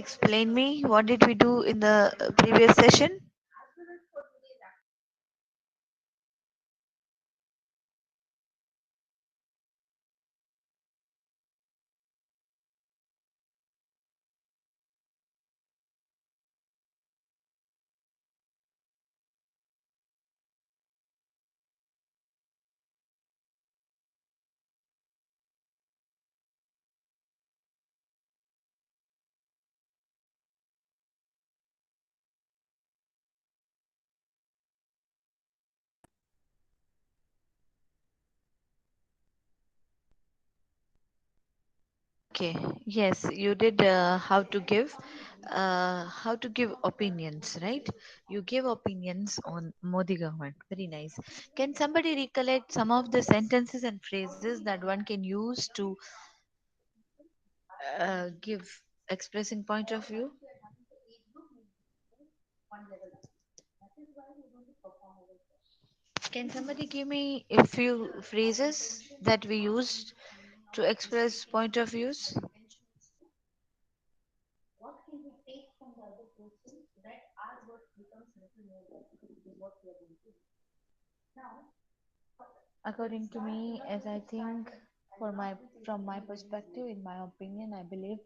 explain me what did we do in the previous session? Okay, yes, you did how to give opinions, right? You give opinions on Modi government. Very nice. Can somebody recollect some of the sentences and phrases that one can use to give expressing point of view? Can somebody give me a few phrases that we used to express point of views? According to me, as I think, for my from my perspective, in my opinion, I believe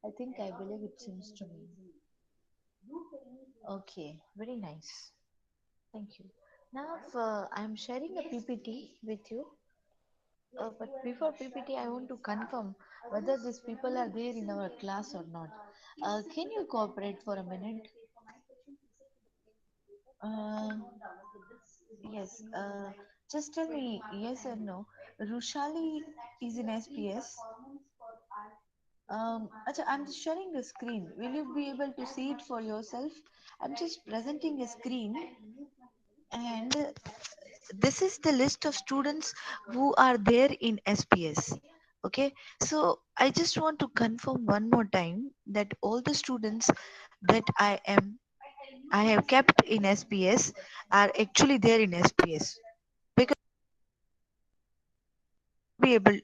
it seems to me. Okay, very nice. Thank you. Now, I'm sharing a PPT with you. But before PPT, I want to confirm whether these people are there in our class or not. Can you cooperate for a minute? Uh, yes. Just tell me yes or no. Rushali is in SPS. Acha, I'm sharing the screen. Will you be able to see it for yourself? I'm just presenting a screen, and this is the list of students who are there in SPS. Okay, so I just want to confirm one more time that all the students that I have kept in SPS are actually there in SPS, because be able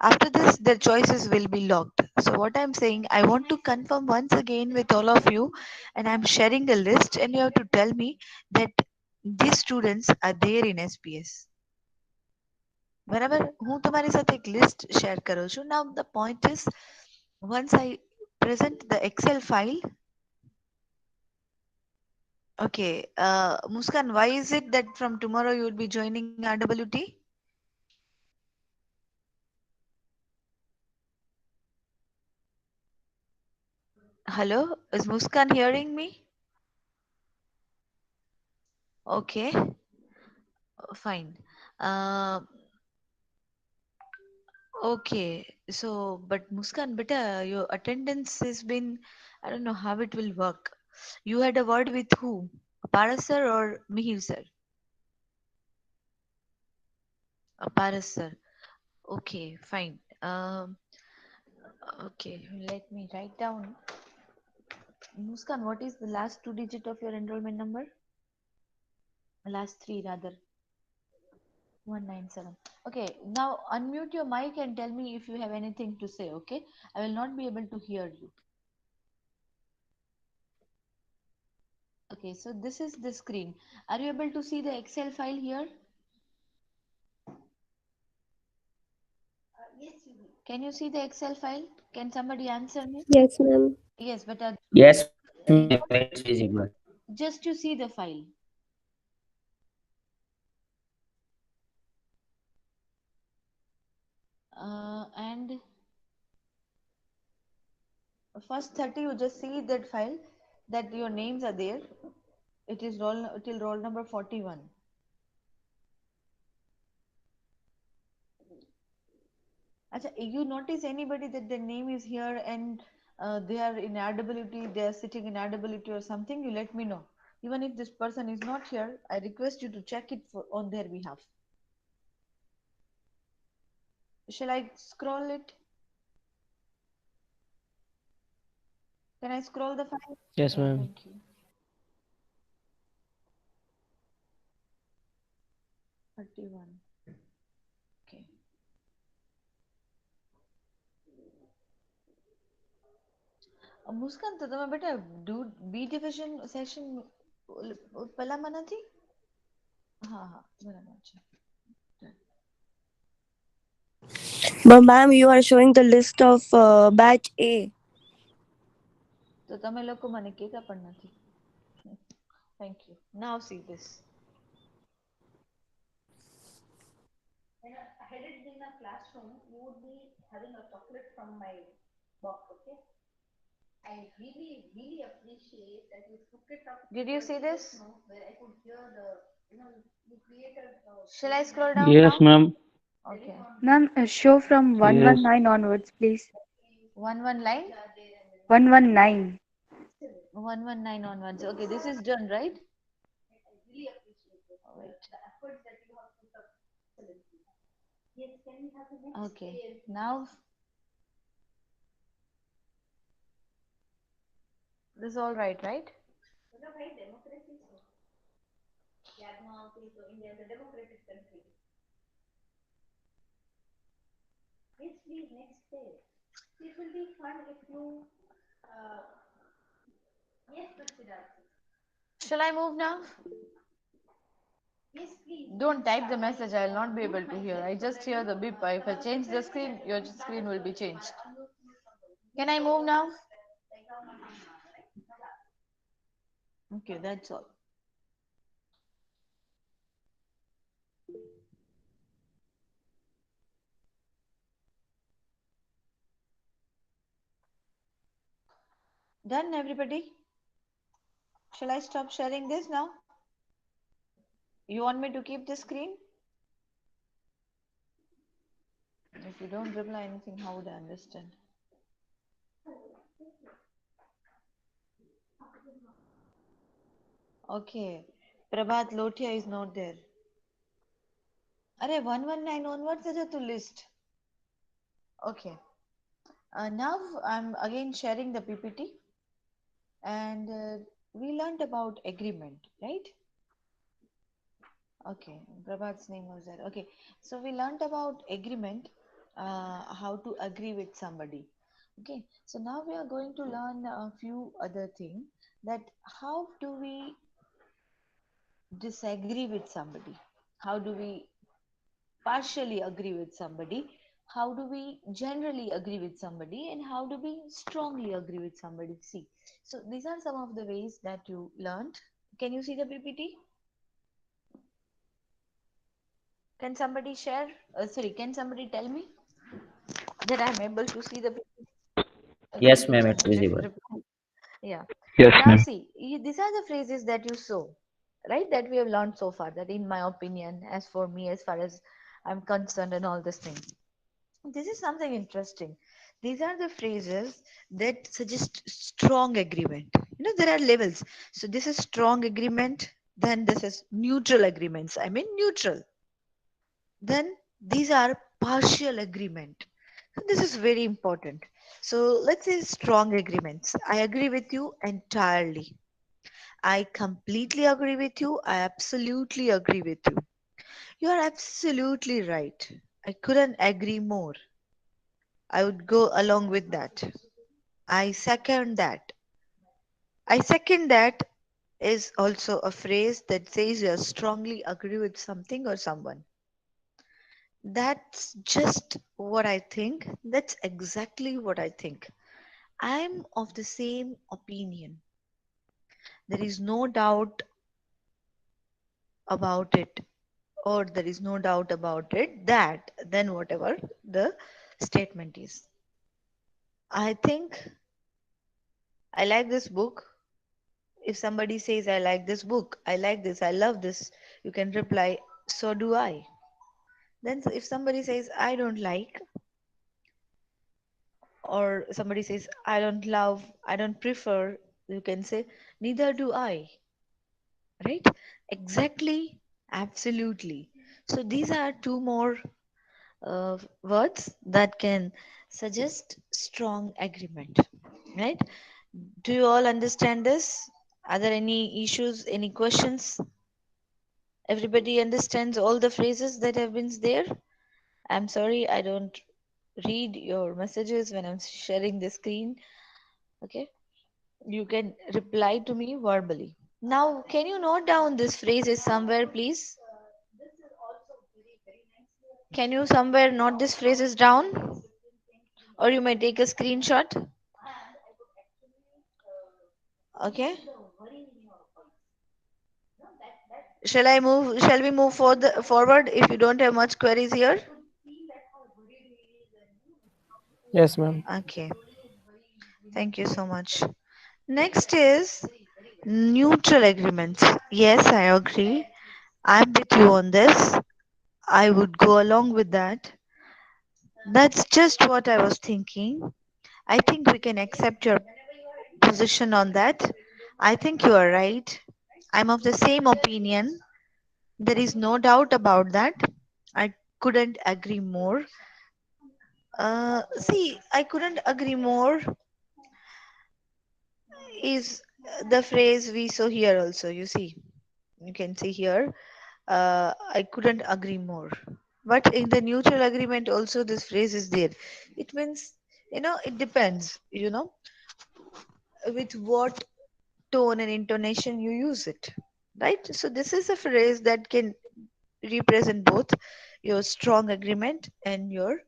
after this their choices will be locked. So what I'm saying, I want to confirm once again with all of you, and I'm sharing a list, and you have to tell me that these students are there in SPS. બરાબર હું તમારી સાથે એક list share કરું છું. Now the point is, once I present the Excel file. Okay, Muskan, why is it that from tomorrow you will be joining RWT? Hello, is Muskan hearing me? Okay, fine. Uh, okay, so but Muskan, beta, your attendance has been, I don't know how it will work. You had a word with who? Paras sir or Mihir sir? Paras sir. Okay, fine. Okay, let me write down. Muskan, what is the last two digit of your enrollment number? Last three rather. 197. Okay, now unmute your mic and tell me if you have anything to say, okay? I will not be able to hear you. Okay, so this is the screen. Are you able to see the Excel file here? Can you see the Excel file? Can somebody answer me? Yes, ma'am. Yes, but Yes, ma'am, it's visible. just to see the file. And first 30, you just see that file, that your names are there. It is roll till roll number 41. Acha, you notice anybody that their name is here and they are in RWT, they are sitting in RWT or something, you let me know. Even if this person is not here, I request you to check it on their behalf. Shall I scroll it? Can I scroll the file? Yes, Yeah, ma'am. thank you. 31. Okay. मुस्कान तो तुम्हें बेटा B division session पहला मना थी हाँ हाँ बराबर છે But ma'am, you are showing the list of batch A. તો તમે લોકો મને કહેતા પણ નથી thank you now see this when I headed in a classroom you would be having a chocolate from my box okay I really appreciate that you took it up. Did you see this? Where I could hear the, you created. Shall I scroll down now? Yes, ma'am. Okay. Ma'am, show from Yes. 119 onwards, please. One line. 119. 119 onwards. Okay, this is done, right? Wait. Okay. Now this is all right, right? India is a democratic country. Yes, please, next day. It will be fun if you. Yes, Prasiddharth. Shall I move now? Yes, please. Don't type the message. I will not be able to hear. I just hear the beep. If I change the screen, your screen will be changed. Can I move now? Okay, that's all. Done, everybody? Shall I stop sharing this now? You want me to keep the screen? If you don't reply anything, how would I understand? Okay, Prabhat Lotia is not there. Are 119 onwards is to list. Okay. Now I'm again sharing the PPT and we learned about agreement, right? Okay, Prabhat's name was there. Okay, so we learned about agreement, how to agree with somebody. Okay, so now we are going to learn a few other things that how do we disagree with somebody? How do we partially agree with somebody? How do we generally agree with somebody? And how do we strongly agree with somebody? See, so these are some of the ways that you learned. Can you see the PPT? Can somebody share? Sorry, can somebody tell me that I'm able to see the PPT? Okay, Yes, ma'am, it's visible. yeah. Yes, Now ma'am. see, these are the phrases that you saw, right? That we have learned so far. That in my opinion, as for me, as far as I'm concerned, and all this thing. This is something interesting. These are the phrases that suggest strong agreement. There are levels. So this is strong agreement. Then this is neutral agreements. I mean neutral. Then these are partial agreement. So this is very important. So let's say strong agreements. I agree with you entirely. I completely agree with you. I absolutely agree with you. You are absolutely right. I couldn't agree more. I would go along with that. I second that. I second that is also a phrase that says you strongly agree with something or someone. That's just what I think. That's exactly what I think. I'm of the same opinion. There is no doubt about it, or there is no doubt about it that, then whatever the statement is. I think I like this book. If somebody says, I like this book, I like this, I love this, you can reply, so do I. Then, if somebody says, I don't like, or somebody says, I don't love, I don't prefer, you can say, neither do I. Right? Exactly, absolutely. So, these are two more words that can suggest strong agreement. Right? Do you all understand this? Are there any issues, any questions? Everybody understands all the phrases that have been there? I'm sorry, I don't read your messages when I'm sharing the screen. Okay, you can reply to me verbally. Now can you note down this phrases somewhere, please? Can you somewhere note these phrases down, or you may take a screenshot? Okay, shall we move forward if you don't have much queries here? Yes, ma'am. Okay, thank you so much. Next is neutral agreements. Yes, I agree. I'm with you on this. I would go along with that. That's just what I was thinking. I think we can accept your position on that. I think you are right. I'm of the same opinion. There is no doubt about that. I couldn't agree more. See, I couldn't agree more is the phrase we saw here also. You see, you can see here. I couldn't agree more. But in the neutral agreement, also this phrase is there. It means, it depends, with what tone and intonation you use it. Right? So, this is a phrase that can represent both your strong agreement and your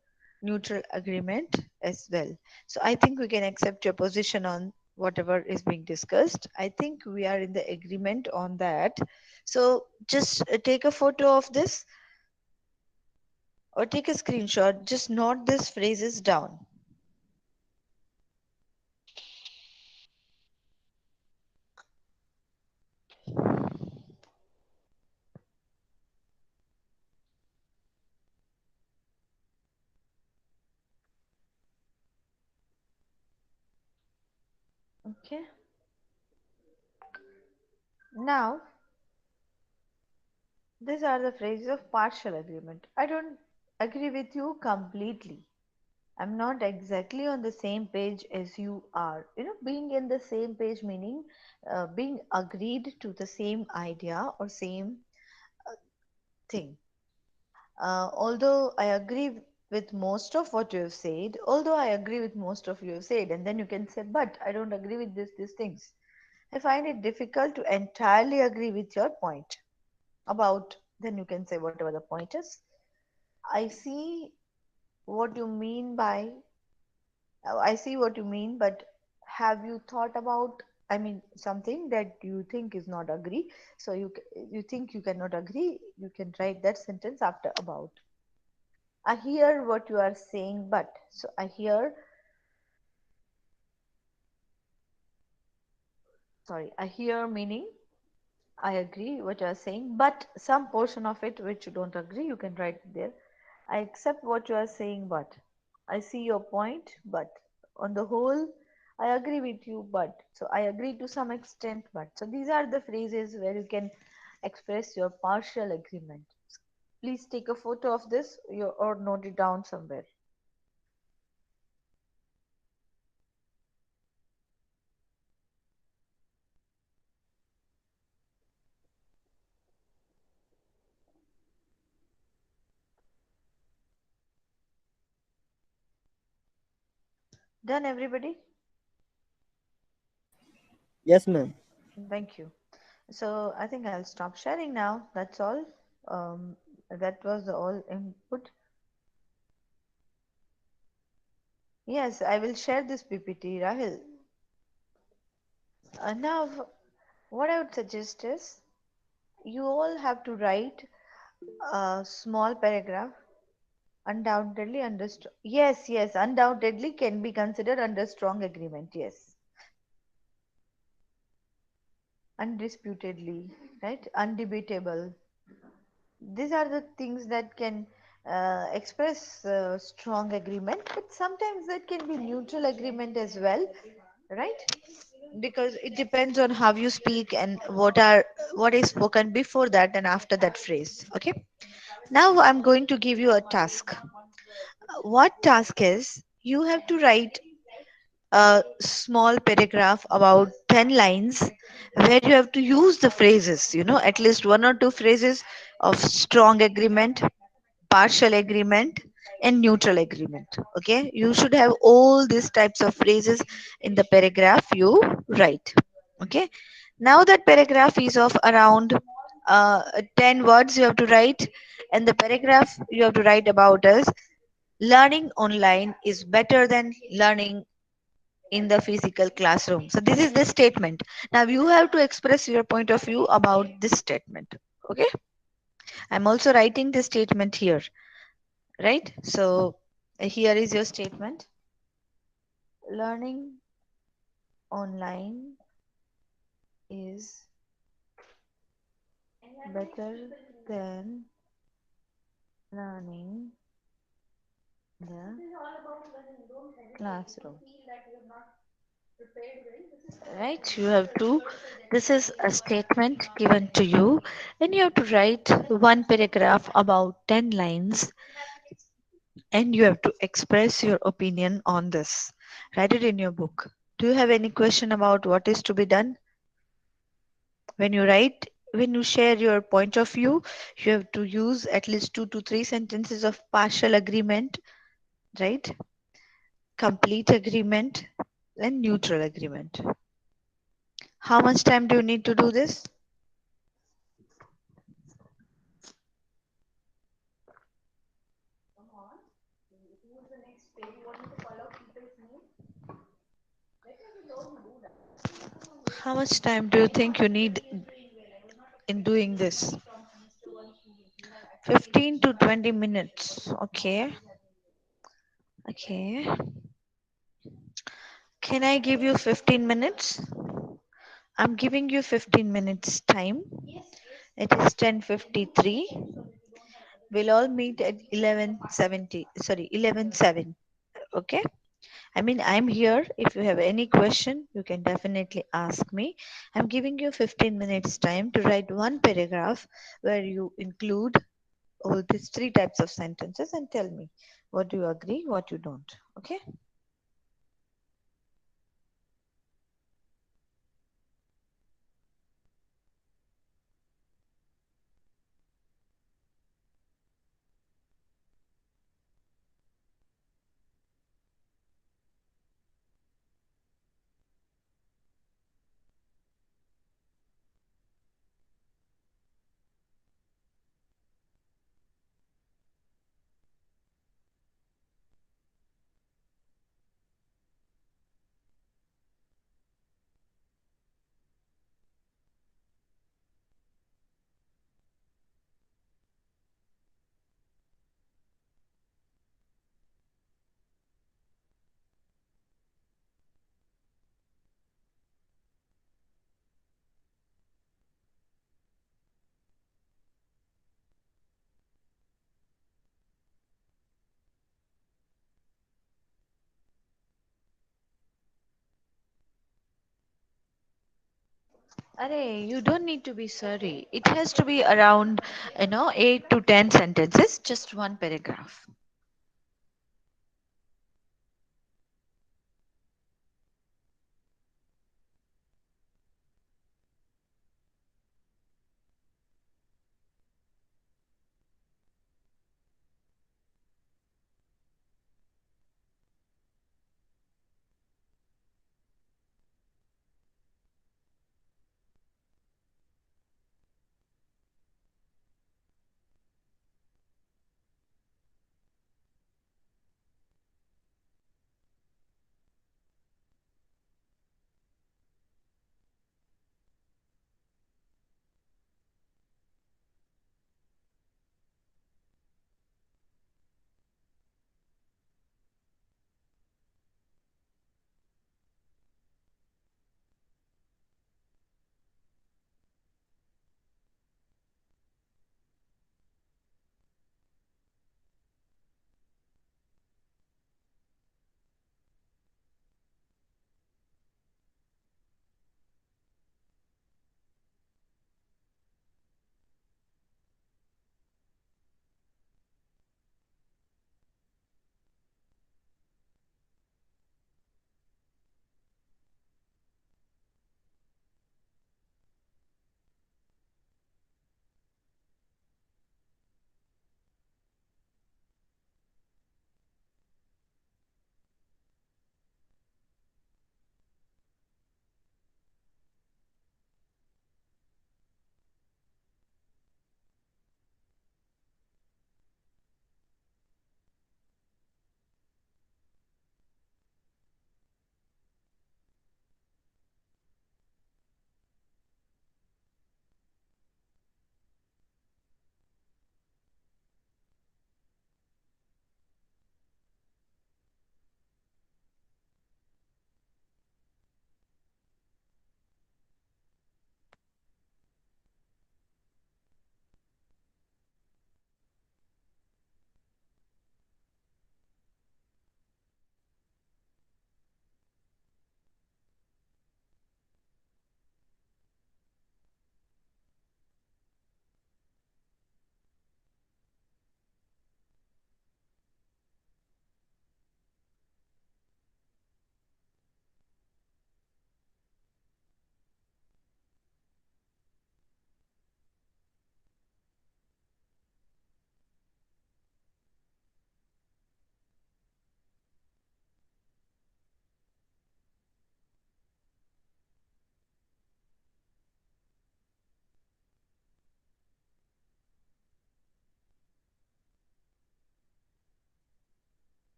neutral agreement as well. So, I think we can accept your position on whatever is being discussed. I think we are in the agreement on that. So, just take a photo of this or take a screenshot, just note these phrases down. Okay. Now, these are the phrases of partial agreement. I don't agree with you completely. I'm not exactly on the same page as you are. Being in the same page meaning being agreed to the same idea or same thing. Although I agree with most of what you have said, and then you can say, but I don't agree with these things. I find it difficult to entirely agree with your point about, then you can say whatever the point is. I see what you mean by, I see what you mean, but have you thought about, I mean, something that you think is not agree. So you think you cannot agree, you can write that sentence after about. I hear what you are saying, but so I hear, sorry, I hear meaning I agree what you are saying, but some portion of it which you don't agree, you can write it there. I accept what you are saying, but I see your point, but on the whole, I agree with you, but so I agree to some extent, but so these are the phrases where you can express your partial agreement. Please take a photo of this or note it down somewhere. Done, everybody? Yes, ma'am. Thank you. So I think I'll stop sharing now. That's all. That was the all input. Yes, I will share this PPT, Rahil. Now, what I would suggest is you all have to write a small paragraph. Undoubtedly, yes, yes, undoubtedly can be considered under strong agreement. Yes, undisputedly, right? Undebatable. These are the things that can express strong agreement, but sometimes that can be neutral agreement as well, right? Because it depends on how you speak and what is spoken before that and after that phrase. Okay, now I'm going to give you a task. What task is, you have to write a small paragraph about 10 lines where you have to use the phrases, at least one or two phrases of strong agreement, partial agreement, and neutral agreement. Okay, you should have all these types of phrases in the paragraph you write. Okay, now that paragraph is of around 10 words you have to write, and the paragraph you have to write about is learning online is better than learning in the physical classroom. So this is the statement. Now you have to express your point of view about this statement. Okay, I'm also writing this statement here, right? So here is your statement. Learning online is better than learning in the classroom. Right? You have to, this is a statement given to you, and you have to write one paragraph about 10 lines, and you have to express your opinion on this. Write it in your book. Do you have any question about what is to be done? When you write, when you share your point of view, you have to use at least 2 to 3 sentences of partial agreement, right? Complete agreement and neutral agreement. How much time do you need to do this? How much time do you think you need in doing this? 15 to 20 minutes. Okay. Okay. Can I give you 15 minutes? I'm giving you 15 minutes time. It is 10:53. We'll all meet at 11:70. Sorry, 11:07. Okay. I mean, I'm here. If you have any question, you can definitely ask me. I'm giving you 15 minutes time to write one paragraph where you include all these three types of sentences and tell me what do you agree, what you don't. Okay. Arey, you don't need to be sorry. It has to be around, 8 to 10 sentences, just one paragraph.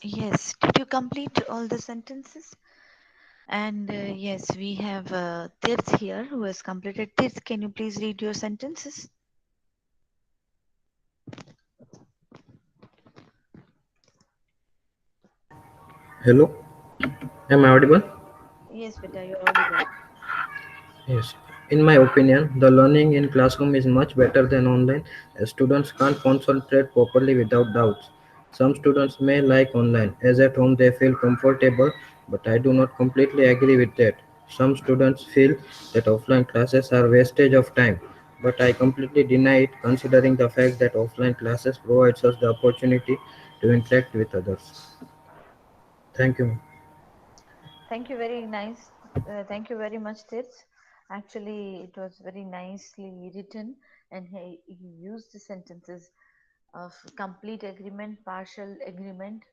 Yes, did you complete all the sentences? And yes, we have Tirth here who has completed. Tirth, can you please read your sentences? Hello, am I audible? Yes, beta, you're audible. Yes. In my opinion, the learning in classroom is much better than online as students can't concentrate properly without doubts. Some students may like online as at home they feel comfortable, but I do not completely agree with that. Some students feel that offline classes are wastage of time, but I completely deny it considering the fact that offline classes provides us the opportunity to interact with others. Thank you. Thank you very nice. Thank you very much, Tirth. Actually, it was very nicely written, and he used the sentences of complete agreement, partial agreement,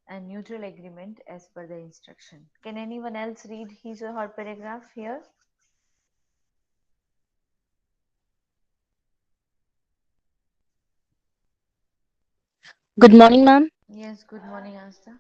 and neutral agreement as per the instruction. Can anyone else read his or her paragraph here? Good morning, ma'am. Yes, good morning, Asta.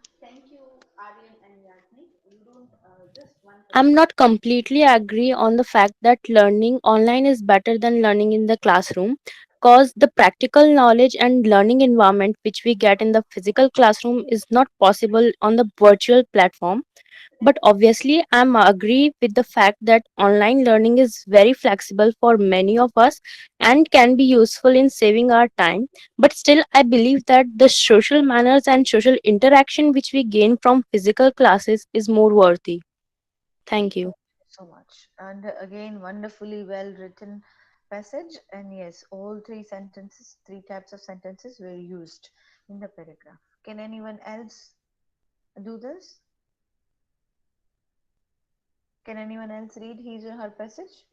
I'm not completely agree on the fact that learning online is better than learning in the classroom, cause the practical knowledge and learning environment which we get in the physical classroom is not possible on the virtual platform. But obviously I'm agree with the fact that online learning is very flexible for many of us and can be useful in saving our time. But still I believe that the social manners and social interaction which we gain from physical classes is more worthy. Thank you. So much. And again, wonderfully well written passage. And yes, all three sentences, three types of sentences were used in the paragraph. Can anyone else do this? Can anyone else read his or her passage?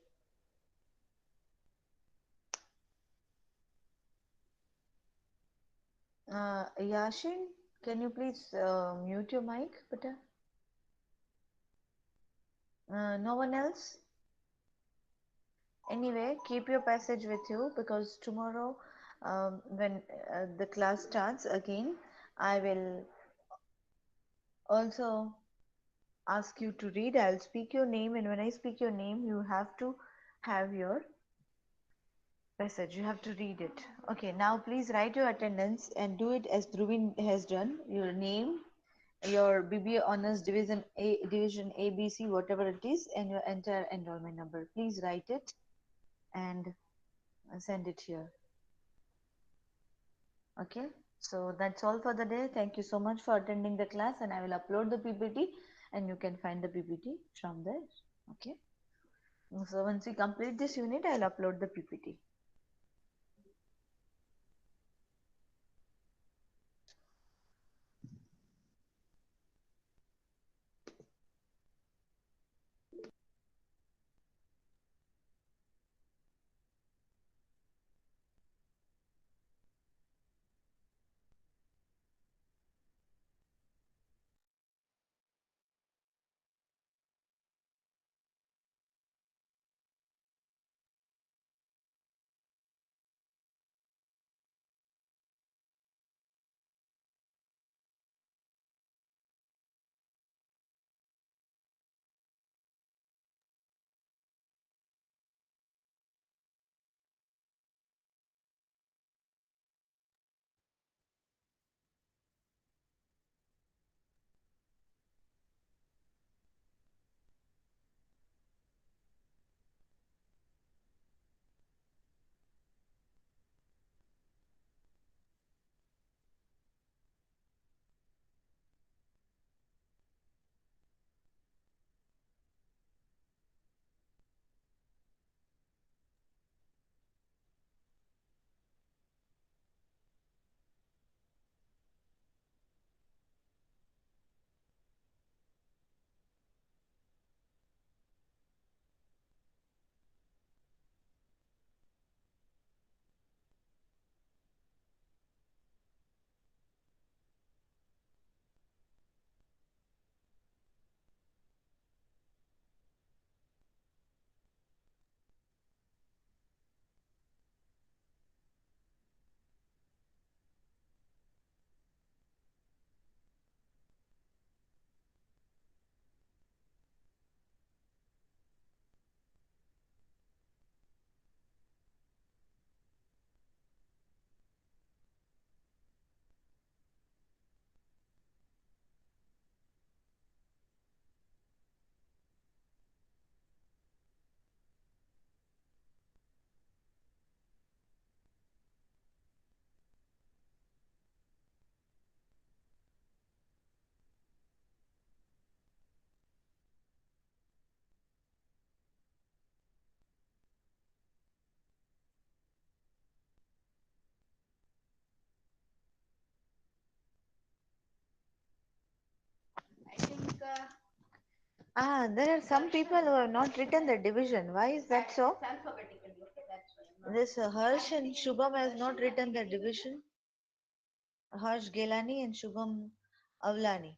Yashin, can you please mute your mic, Pata? No one else? Anyway, keep your passage with you because tomorrow, when the class starts again, I will also ask you to read. I'll speak your name, and when I speak your name, you have to have your passage. You have to read it. Okay, now please write your attendance and do it as Dhruvin has done. Your name, your BBA honors division ABC, whatever it is, and your entire enrollment number. Please write it and send it here. Okay, so that's all for the day. Thank you so much for attending the class, and I will upload the PPT, and you can find the PPT from there. Okay, so once we complete this unit, I'll upload the PPT. There are some people who have not written the division. Why is that so? This Harsh and Shubham has not written the division. Harsh Gelani and Shubham Avlani.